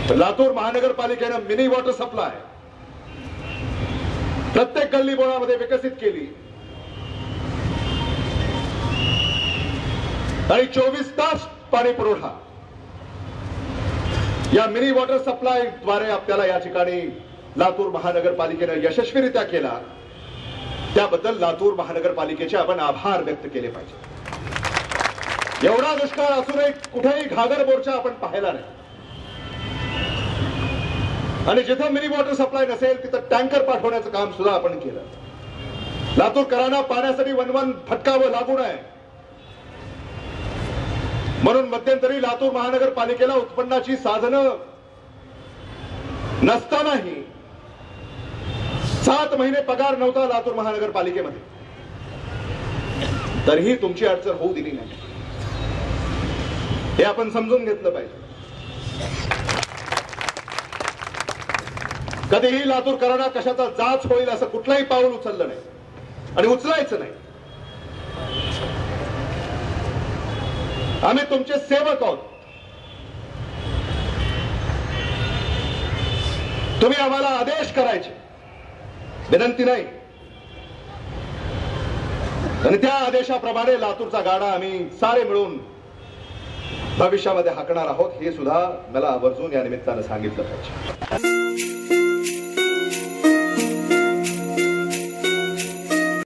लातूर महानगरपालिकेने mini water supply प्रत्येक गल्ली बोळामध्ये विकसित केली आणि 24 तास पाणी पुरवठा या मिनी वॉटर सप्लाय द्वारे आपल्याला या ठिकाणी लातूर महानगरपालिकेने यशस्वीरित्या केला। त्याबद्दल लातूर महानगरपालिकेचे आपण आभार व्यक्त केले पाहिजे। एवढा दुष्काळ असूनही कुठेही घागर मोर्चा आपण पाहिला नाही आणि जिथे मिनी वॉटर सप्लाय नसेल तिथे टँकर पाठवण्याचं काम सुद्धा आपण केलं। लातूरकरांना पाण्यासाठी वनवन भटकावं लागू नये म्हणून मध्यंतरी लातूर महानगरपालिकेला उत्पन्नाची साधनं नसतानाही 7 महिने पगार नव्हता लातूर महानगरपालिकेमध्ये, तरीही तुमची अडचण होऊ दिली नाही। हे आपण समजून घेतलं पाहिजे। कधीही लातूरकरांना कशाचा जाच होईल असं कुठलंही पाऊल उचललं नाही आणि उचलायचं नाही। आम्ही तुमचे सेवक आहोत। तुम्ही आम्हाला आदेश करायचे, विनंती नाही। आणि त्या आदेशाप्रमाणे लातूरचा गाडा आम्ही सारे मिळून भविष्यामध्ये हाकणार आहोत हे सुद्धा मला आवर्जून या निमित्तानं सांगितलं पाहिजे।